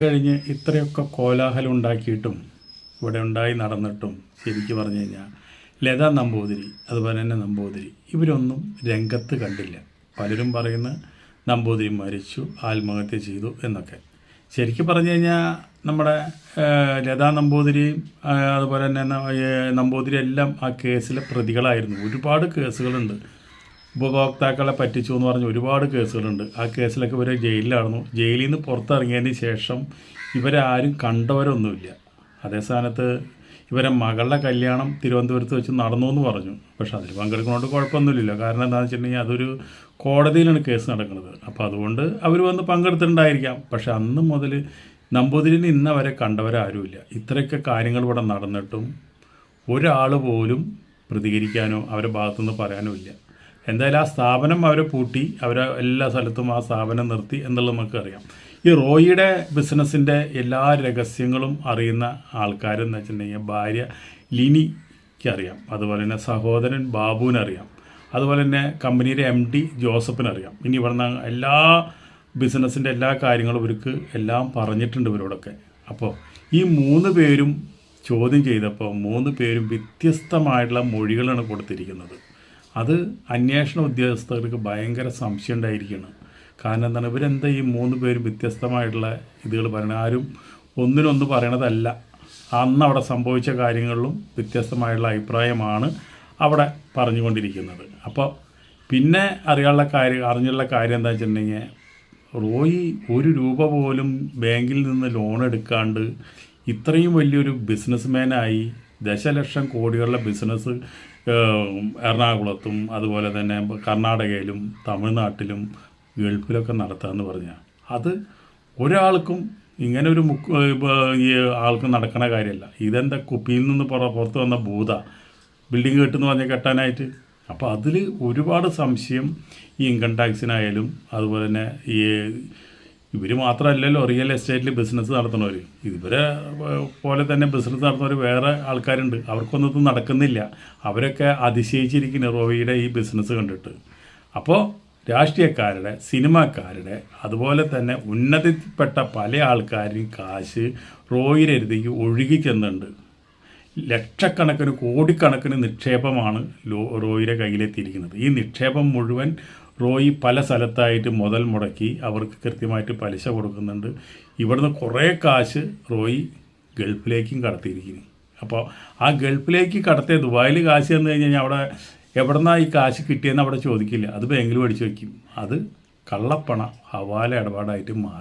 കഴിഞ്ഞ് ഇത്രയൊക്കെ കോലാഹലം ഉണ്ടാക്കിയിട്ടും ഇവിടെ ഉണ്ടായി നടന്നിട്ടും ശരിക്കും പറഞ്ഞു കഴിഞ്ഞാൽ ലതാ നമ്പൂതിരി അതുപോലെ തന്നെ നമ്പൂതിരി ഇവരൊന്നും രംഗത്ത് കണ്ടില്ല. പലരും പറയുന്ന നമ്പൂതിരി മരിച്ചു, ആത്മഹത്യ ചെയ്തു എന്നൊക്കെ. ശരിക്കും പറഞ്ഞു കഴിഞ്ഞാൽ നമ്മുടെ ലതാ നമ്പൂതിരിയും അതുപോലെ തന്നെ നമ്പൂതിരി എല്ലാം ആ കേസിലെ പ്രതികളായിരുന്നു. ഒരുപാട് കേസുകളുണ്ട്. ഉപഭോക്താക്കളെ പറ്റിച്ചു എന്ന് പറഞ്ഞ് ഒരുപാട് കേസുകളുണ്ട്. ആ കേസിലൊക്കെ ഇവർ ജയിലിലായിരുന്നു. ജയിലിൽ നിന്ന് പുറത്തിറങ്ങിയതിന് ശേഷം ഇവരാരും കണ്ടവരൊന്നുമില്ല. അതേ സ്ഥാനത്ത് ഇവരെ മകളുടെ കല്യാണം തിരുവനന്തപുരത്ത് വെച്ച് നടന്നു എന്ന് പറഞ്ഞു. പക്ഷെ അതിൽ പങ്കെടുക്കുന്നതുകൊണ്ട് കുഴപ്പമൊന്നുമില്ല. കാരണം എന്താണെന്ന് വെച്ചിട്ടുണ്ടെങ്കിൽ അതൊരു കോടതിയിലാണ് കേസ് നടക്കുന്നത്. അപ്പോൾ അതുകൊണ്ട് അവർ വന്ന് പങ്കെടുത്തിട്ടുണ്ടായിരിക്കാം. പക്ഷെ അന്ന് മുതൽ നമ്പൂതിരിനെ ഇന്ന് അവരെ കണ്ടവരാരുമില്ല. ഇത്രയൊക്കെ കാര്യങ്ങൾ ഇവിടെ നടന്നിട്ടും ഒരാൾ പോലും പ്രതികരിക്കാനോ അവരുടെ ഭാഗത്തുനിന്ന് പറയാനോ ഇല്ല. എന്തായാലും ആ സ്ഥാപനം അവരെ പൂട്ടി, അവരെ എല്ലാ സ്ഥലത്തും ആ സ്ഥാപനം നിർത്തി എന്നുള്ളത് നമുക്കറിയാം. ഈ റോയിയുടെ ബിസിനസ്സിൻ്റെ എല്ലാ രഹസ്യങ്ങളും അറിയുന്ന ആൾക്കാരെന്ന് വെച്ചിട്ടുണ്ടെങ്കിൽ ഭാര്യ ലിനിക്കറിയാം, അതുപോലെ തന്നെ സഹോദരൻ ബാബുവിനറിയാം, അതുപോലെ തന്നെ കമ്പനിയുടെ MD ജോസഫിനറിയാം. ഇനി ഇവിടുന്ന് എല്ലാ ബിസിനസ്സിൻ്റെ എല്ലാ കാര്യങ്ങളും ഇവർക്ക് എല്ലാം പറഞ്ഞിട്ടുണ്ട് ഇവരോടൊക്കെ. അപ്പോൾ ഈ 3 പേരും ചോദ്യം ചെയ്തപ്പോൾ 3 പേരും വ്യത്യസ്തമായിട്ടുള്ള മൊഴികളാണ് കൊടുത്തിരിക്കുന്നത്. അത് അന്വേഷണ ഉദ്യോഗസ്ഥർക്ക് ഭയങ്കര സംശയം ഉണ്ടായിരിക്കുകയാണ്. കാരണം എന്താണ്, ഇവരെന്താ ഈ 3 പേരും വ്യത്യസ്തമായിട്ടുള്ള ഇതുകൾ പറയണത്? ആരും ഒന്നിനൊന്ന് പറയണതല്ല. അന്ന് അവിടെ സംഭവിച്ച കാര്യങ്ങളിലും വ്യത്യസ്തമായിട്ടുള്ള അഭിപ്രായമാണ് അവിടെ പറഞ്ഞുകൊണ്ടിരിക്കുന്നത്. അപ്പോൾ പിന്നെ അറിഞ്ഞുള്ള കാര്യം എന്താ വെച്ചിട്ടുണ്ടെങ്കിൽ, റോയി 1 രൂപ പോലും ബാങ്കിൽ നിന്ന് ലോൺ എടുക്കാണ്ട് ഇത്രയും വലിയൊരു ബിസിനസ്മാനായി ദശലക്ഷം കോടികളുടെ ബിസിനസ് എറണാകുളത്തും അതുപോലെ തന്നെ കർണാടകയിലും തമിഴ്നാട്ടിലും ഗൾഫിലൊക്കെ നടത്താമെന്ന് പറഞ്ഞാൽ അത് ഒരാൾക്കും ഇങ്ങനെ ഒരു ഈ ആൾക്ക് നടക്കണ കാര്യമല്ല. ഇതെന്താ കുപ്പിയിൽ നിന്ന് പുറത്ത് വന്ന ഭൂത ബിൽഡിംഗ് കെട്ടെന്ന് പറഞ്ഞ് കെട്ടാനായിട്ട്? അപ്പോൾ അതിൽ ഒരുപാട് സംശയം ഈ ഇൻകം ടാക്സിനായാലും അതുപോലെ തന്നെ ഈ ഇവർ മാത്രമല്ലല്ലോ റിയൽ എസ്റ്റേറ്റിൽ ബിസിനസ് നടത്തുന്നവർ. ഇവരെ പോലെ തന്നെ ബിസിനസ് നടത്തുന്നവർ വേറെ ആൾക്കാരുണ്ട്. അവർക്കൊന്നും നടക്കുന്നില്ല. അവരൊക്കെ അതിശയിച്ചിരിക്കുന്നു റോയിയുടെ ഈ ബിസിനസ് കണ്ടിട്ട്. അപ്പോൾ രാഷ്ട്രീയക്കാരുടെ, സിനിമാക്കാരുടെ, അതുപോലെ തന്നെ ഉന്നതിപ്പെട്ട പല ആൾക്കാരും കാശ് റോയിയുടെ അടുത്തേക്ക് ഒഴുകി ചെന്നുണ്ട്. ലക്ഷക്കണക്കിന് കോടിക്കണക്കിന് നിക്ഷേപമാണ് റോയിയുടെ കയ്യിലെത്തിയിരിക്കുന്നത്. ഈ നിക്ഷേപം മുഴുവൻ റോയി പല സ്ഥലത്തായിട്ട് മുതൽ മുടക്കി അവർക്ക് കൃത്യമായിട്ട് പലിശ കൊടുക്കുന്നുണ്ട്. ഇവിടുന്ന് കുറേ കാശ് റോയി ഗൾഫിലേക്കും കടത്തിയിരിക്കുന്നു. അപ്പോൾ ആ ഗൾഫിലേക്ക് കടത്തിയ ദുബായിൽ കാശ് തന്നു കഴിഞ്ഞാൽ അവിടെ എവിടുന്നാണ് ഈ കാശ് കിട്ടിയെന്ന് അവിടെ ചോദിക്കില്ല. അത് ബാങ്കിൽ മേടിച്ച് വയ്ക്കും. അത് കള്ളപ്പണ ഹവാല ഇടപാടായിട്ട് മാറി.